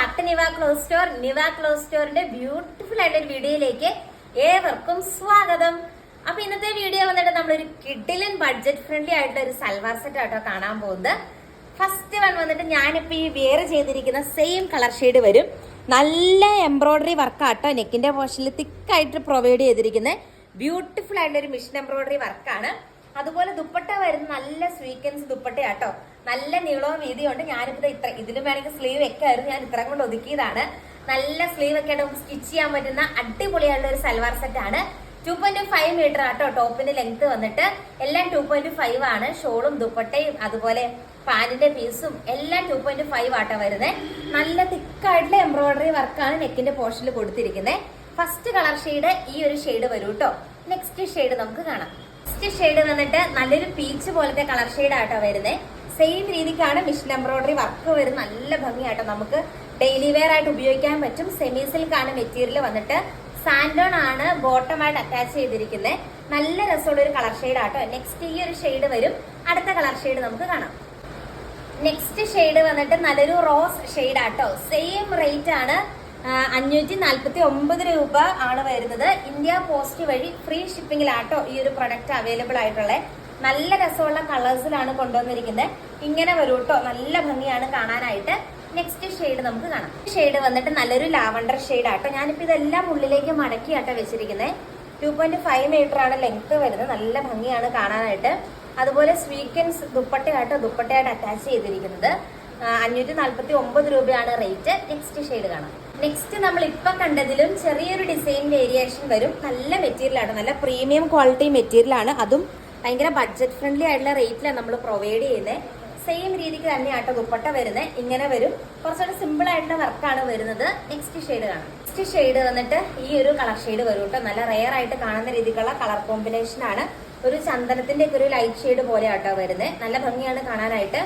Back to Niva cloth store. Niva cloth സ്റ്റോറിന്റെ beautiful ആയിട്ടൊരു വീഡിയോയിലേക്ക് ഏവർക്കും സ്വാഗതം. അപ്പൊ ഇന്നത്തെ വീഡിയോ വന്നിട്ട് നമ്മളൊരു കിഡിലൻ ബഡ്ജറ്റ് ഫ്രണ്ട്ലി ആയിട്ടുള്ള ഒരു സൽവാർ സെറ്റ് ആട്ടോ കാണാൻ പോകുന്നത്. ഫസ്റ്റ് വൺ വന്നിട്ട് ഞാനിപ്പോ ഈ വെയർ ചെയ്തിരിക്കുന്ന സെയിം കളർ ഷെയ്ഡ് വരും. നല്ല എംബ്രോയിഡറി വർക്കാട്ടോ നെക്കിന്റെ പോർഷനിൽ തിക്കായിട്ട് പ്രൊവൈഡ് ചെയ്തിരിക്കുന്നത്. ബ്യൂട്ടിഫുൾ ആയിട്ടുള്ള ഒരു മിഷൻ എംബ്രോയിഡറി വർക്കാണ്. അതുപോലെ ദുപ്പട്ട വരുന്ന നല്ല സ്വീക്കൻസ് ദുപ്പട്ടയാട്ടോ. നല്ല നീളവും വീതിയും ഉണ്ട്. ഞാനിപ്പോ ഇതിലും വേണമെങ്കിൽ സ്ലീവ് വെക്കായിരുന്നു, ഞാൻ ഇത്രയും കൊണ്ട് ഒതുക്കിയതാണ്. നല്ല സ്ലീവ് ഒക്കെ ആയിട്ട് സ്റ്റിച്ച് ചെയ്യാൻ പറ്റുന്ന അടിപൊളിയായിട്ടുള്ള ഒരു സൽവാർ സെറ്റ് ആണ്. 2.5 മീറ്റർ ആട്ടോ ടോപ്പിന്റെ ലെങ്ത് വന്നിട്ട്. എല്ലാം 2.5 ആണ്. ഷോളും ദുപ്പട്ടയും അതുപോലെ പാന്റിന്റെ പീസും എല്ലാം 2.5 ആട്ടോ വരുന്നത്. നല്ല തിക്കായിട്ടുള്ള എംബ്രോയിഡറി വർക്കാണ് നെക്കിന്റെ പോർഷനിൽ കൊടുത്തിരിക്കുന്നത്. ഫസ്റ്റ് കളർ ഷെയ്ഡ് ഈ ഒരു ഷെയ്ഡ് വരും കേട്ടോ. നെക്സ്റ്റ് ഷെയ്ഡ് നമുക്ക് കാണാം. നെക്സ്റ്റ് ഷെയ്ഡ് വന്നിട്ട് നല്ലൊരു പീച്ച് പോലത്തെ കളർ ഷെയ്ഡ് ആട്ടോ വരുന്നത്. സെയിം രീതിക്കാണ് മിഷൻ എംബ്രോയിഡറി വർക്ക് വരുന്നത്. നല്ല ഭംഗിയാട്ടോ, നമുക്ക് ഡെയിലി വെയർ ആയിട്ട് ഉപയോഗിക്കാൻ പറ്റും. സെമി സിൽക്ക് ആണ് മെറ്റീരിയൽ വന്നിട്ട്. സാൻഡോൺ ആണ് ബോട്ടമായിട്ട് അറ്റാച്ച് ചെയ്തിരിക്കുന്നത്. നല്ല രസമുള്ള ഒരു കളർ ഷെയ്ഡ് ആട്ടോ. നെക്സ്റ്റ് ഈ ഒരു ഷെയ്ഡ് വരും. അടുത്ത കളർ ഷെയ്ഡ് നമുക്ക് കാണാം. നെക്സ്റ്റ് ഷെയ്ഡ് വന്നിട്ട് നല്ലൊരു റോസ് ഷെയ്ഡ് ആട്ടോ. സെയിം റേറ്റ് ആണ്, 549 രൂപ ആണ് വരുന്നത്. ഇന്ത്യ പോസ്റ്റ് വഴി ഫ്രീ ഷിപ്പിംഗിലാട്ടോ ഈ ഒരു പ്രൊഡക്റ്റ് അവൈലബിൾ ആയിട്ടുള്ളത്. നല്ല രസമുള്ള കളേഴ്സിലാണ് കൊണ്ടുവന്നിരിക്കുന്നത്. ഇങ്ങനെ വരും കേട്ടോ, നല്ല ഭംഗിയാണ് കാണാനായിട്ട്. നെക്സ്റ്റ് ഷെയ്ഡ് നമുക്ക് കാണാം. ഷെയ്ഡ് വന്നിട്ട് നല്ലൊരു ലാവണ്ടർ ഷെയ്ഡ് ആട്ടോ. ഞാനിപ്പോ ഇതെല്ലാം ഉള്ളിലേക്ക് മടക്കി ആട്ടോ വെച്ചിരിക്കുന്നത്. 2.5 മീറ്റർ ആണ് ലെങ്ത് വരുന്നത്. നല്ല ഭംഗിയാണ് കാണാനായിട്ട്. അതുപോലെ സ്വീക്കൻസ് ദുപ്പട്ടയാട്ടോ, ദുപ്പട്ടയായിട്ട് അറ്റാച്ച് ചെയ്തിരിക്കുന്നത്. 549 രൂപയാണ് റേറ്റ്. നെക്സ്റ്റ് ഷെയ്ഡ് കാണാം. നെക്സ്റ്റ് നമ്മൾ ഇപ്പൊ കണ്ടതിലും ചെറിയൊരു ഡിസൈൻ വേരിയേഷൻ വരും. നല്ല മെറ്റീരിയൽ ആണ്, നല്ല പ്രീമിയം ക്വാളിറ്റി മെറ്റീരിയൽ ആണ്. അതും ഭയങ്കര ബഡ്ജറ്റ് ഫ്രണ്ട്ലി ആയിട്ടുള്ള റേറ്റിലാണ് നമ്മൾ പ്രൊവൈഡ് ചെയ്യുന്നത്. സെയിം രീതിക്ക് തന്നെയാട്ടോ ദുപ്പട്ട വരുന്നത്. ഇങ്ങനെ വരും. കുറച്ചുകൂടെ സിമ്പിൾ ആയിട്ടുള്ള വർക്കാണ് വരുന്നത്. നെക്സ്റ്റ് ഷെയ്ഡ് കാണാം. നെക്സ്റ്റ് ഷെയ്ഡ് വന്നിട്ട് ഈ ഒരു കളർ ഷെയ്ഡ് വരും കേട്ടോ. നല്ല റെയർ ആയിട്ട് കാണുന്ന രീതിക്കുള്ള കളർ കോമ്പിനേഷൻ ആണ്. ഒരു ചന്ദനത്തിന്റെ ഒക്കെ ഒരു ലൈറ്റ് ഷെയ്ഡ് പോലെ ആട്ടോ വരുന്നത്. നല്ല ഭംഗിയാണ് കാണാനായിട്ട്.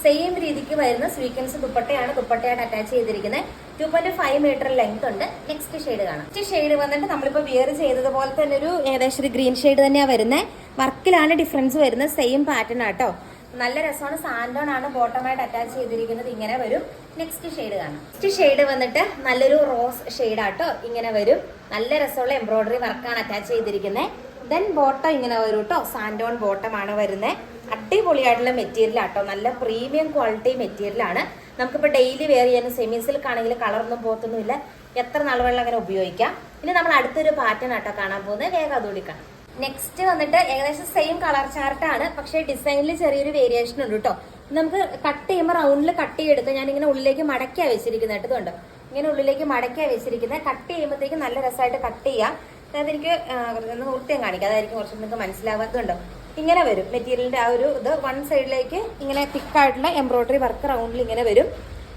സെയിം രീതിക്ക് വരുന്ന സ്വീക്കൻസ് ദുപ്പട്ടയാണ്, ദുപ്പട്ടയായിട്ട് അറ്റാച്ച് ചെയ്തിരിക്കുന്നത്. 2.5 മീറ്റർ ലെങ്ത് ഉണ്ട്. നെക്സ്റ്റ് ഷെയ്ഡ് കാണാം. നെക്സ്റ്റ് ഷെയ്ഡ് വന്നിട്ട് നമ്മളിപ്പോ വിയർ ചെയ്തതുപോലെ തന്നെ ഒരു ഏകദേശം ഒരു ഗ്രീൻ ഷെയ്ഡ് തന്നെയാണ് വരുന്നത്. വർക്കിലാണ് ഡിഫറൻസ് വരുന്നത്. സെയിം പാറ്റേൺ ആട്ടോ. നല്ല രസമാണ്. സാൻഡോൺ ആണ് ബോട്ടമായിട്ട് അറ്റാച്ച് ചെയ്തിരിക്കുന്നത്. ഇങ്ങനെ വരും. നെക്സ്റ്റ് ഷെയ്ഡ് കാണാം. നെക്സ്റ്റ് ഷെയ്ഡ് വന്നിട്ട് നല്ലൊരു റോസ് ഷെയ്ഡ് ആട്ടോ. ഇങ്ങനെ വരും. നല്ല രസമുള്ള എംബ്രോയിഡറി വർക്കാണ് അറ്റാച്ച് ചെയ്തിരിക്കുന്നത്. ദെൻ ബോട്ടം ഇങ്ങനെ വരും കേട്ടോ. സാൻഡോൺ ബോട്ടം ആണ് വരുന്നത്. അടിപൊളിയായിട്ടുള്ള മെറ്റീരിയൽ ആട്ടോ. നല്ല പ്രീമിയം ക്വാളിറ്റി മെറ്റീരിയൽ ആണ്. നമുക്കിപ്പോൾ ഡെയിലി വെയർ ചെയ്യാനും സെമി സിൽക്ക് ആണെങ്കിൽ കളറൊന്നും പോകത്തൊന്നുമില്ല. എത്ര നാൾ വേണം അങ്ങനെ ഉപയോഗിക്കാം. ഇനി നമ്മൾ അടുത്തൊരു പാറ്റേൺ ആട്ടോ കാണാൻ പോകുന്നത്. വേഗം അതുകൂടി കാണാം. നെക്സ്റ്റ് വന്നിട്ട് ഏകദേശം സെയിം കളർ ചാർട്ടാണ്, പക്ഷേ ഡിസൈനിൽ ചെറിയൊരു വേരിയേഷൻ ഉണ്ട് കേട്ടോ. നമുക്ക് കട്ട് ചെയ്യുമ്പോൾ റൗണ്ടിൽ കട്ട് ചെയ്തെടുക്കുക. ഞാനിങ്ങനെ ഉള്ളിലേക്ക് മടക്കിയാ വെച്ചിരിക്കുന്നത് കേട്ടോ. ഇതുണ്ട്, ഇങ്ങനെ ഉള്ളിലേക്ക് മടക്കിയാ വെച്ചിരിക്കുന്നത്. കട്ട് ചെയ്യുമ്പോഴത്തേക്ക് നല്ല രസമായിട്ട് കട്ട് ചെയ്യാം. അതായത് എനിക്ക് നൃത്യം കാണിക്കാം, അതായിരിക്കും കുറച്ച് നിങ്ങൾക്ക് മനസ്സിലാവാത്തതുണ്ടോ. ഇങ്ങനെ വരും മെറ്റീരിയലിന്റെ ആ ഒരു ഇത്. വൺ സൈഡിലേക്ക് ഇങ്ങനെ തിക്കായിട്ടുള്ള എംബ്രോയിഡറി വർക്ക് റൗണ്ടിൽ ഇങ്ങനെ വരും.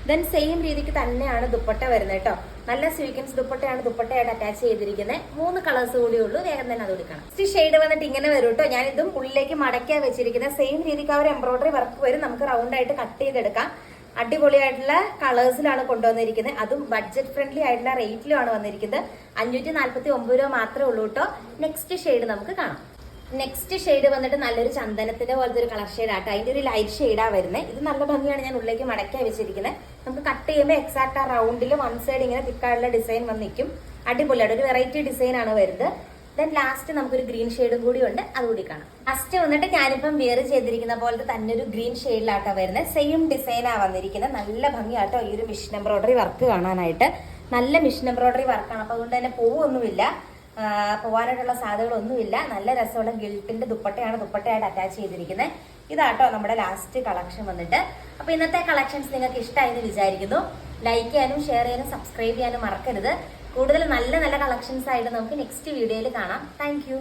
ദെൻ സെയിം രീതിക്ക് തന്നെയാണ് ദുപ്പട്ട വരുന്നത് കേട്ടോ. നല്ല സ്വീക്കൻസ് ദുപ്പട്ടയാണ് ദുപ്പട്ടയായിട്ട് അറ്റാച്ച് ചെയ്തിരിക്കുന്നത്. 3 കളേഴ്സ് കൂടി ഉള്ളൂ. വേഗം തന്നെ അത് കൊടുക്കണം. നെക്സ്റ്റ് ഷെയ്ഡ് വന്നിട്ട് ഇങ്ങനെ വരും കേട്ടോ. ഞാൻ ഇതും ഉള്ളിലേക്ക് മടക്കിയാ വെച്ചിരിക്കുന്നത്. സെയിം രീതിക്ക് ആ ഒരു എംബ്രോയിഡറി വർക്ക് വരും. നമുക്ക് റൗണ്ട് ആയിട്ട് കട്ട് ചെയ്തെടുക്കാം. അടിപൊളിയായിട്ടുള്ള കളേഴ്സിലാണ് കൊണ്ടുവന്നിരിക്കുന്നത്. അതും ബഡ്ജറ്റ് ഫ്രണ്ട്ലി ആയിട്ടുള്ള റേറ്റിലുമാണ് വന്നിരിക്കുന്നത്. 549 രൂപ മാത്രമേ ഉള്ളൂ കേട്ടോ. നെക്സ്റ്റ് ഷെയ്ഡ് നമുക്ക് കാണാം. നെക്സ്റ്റ് ഷെയ്ഡ് വന്നിട്ട് നല്ലൊരു ചന്ദനത്തിന്റെ പോലത്തെ ഒരു കളർ ഷെയ്ഡ് ആട്ടോ. അതിന്റെ ഒരു ലൈറ്റ് ഷെയ്ഡാ വരുന്നത്. ഇത് നല്ല ഭംഗിയാണ്. ഞാൻ ഉള്ളിലേക്ക് മടക്കിയാ വെച്ചിരിക്കുന്നത്. നമുക്ക് കട്ട് ചെയ്യുമ്പോൾ എക്സാക്ട് ആ റൗണ്ടിൽ വൺ സൈഡ് ഇങ്ങനെ തിക്കായിട്ടുള്ള ഡിസൈൻ വന്നിരിക്കും. അടിപൊളിയാണ്. ഒരു വെറൈറ്റി ഡിസൈൻ ആണ് വരുന്നത്. ദെൻ ലാസ്റ്റ് നമുക്കൊരു ഗ്രീൻ ഷെയ്ഡും കൂടി ഉണ്ട്, അതുകൂടി കാണാം. ലാസ്റ്റ് വന്നിട്ട് ഞാനിപ്പം വെയർ ചെയ്തിരിക്കുന്ന പോലത്തെ തന്നെ ഒരു ഗ്രീൻ ഷെയ്ഡിലാട്ടോ വരുന്നത്. സെയിം ഡിസൈനാ വന്നിരിക്കുന്നത്. നല്ല ഭംഗിയാട്ടോ ഈ ഒരു മിഷൻ എംബ്രോയിഡറി വർക്ക് കാണാനായിട്ട്. നല്ല മിഷൻ എംബ്രോയിഡറി വർക്കാണ്. അപ്പൊ അതുകൊണ്ട് തന്നെ പോവൊന്നുമില്ല, പോവാനായിട്ടുള്ള സാധ്യതകളൊന്നുമില്ല. നല്ല രസമുള്ള ഗിൽട്ടിന്റെ ദുപ്പട്ടയാണ് ദുപ്പട്ടയായിട്ട് അറ്റാച്ച് ചെയ്തിരിക്കുന്നത്. ഇതാട്ടോ നമ്മുടെ ലാസ്റ്റ് കളക്ഷൻ വന്നിട്ട്. അപ്പൊ ഇന്നത്തെ കളക്ഷൻസ് നിങ്ങൾക്ക് ഇഷ്ടമായി എന്ന് വിചാരിക്കുന്നു. ലൈക്ക് ചെയ്യാനും ഷെയർ ചെയ്യാനും സബ്സ്ക്രൈബ് ചെയ്യാനും മറക്കരുത്. കൂടുതൽ നല്ല നല്ല കളക്ഷൻസ് ആയിട്ട് നമുക്ക് നെക്സ്റ്റ് വീഡിയോയിൽ കാണാം. താങ്ക്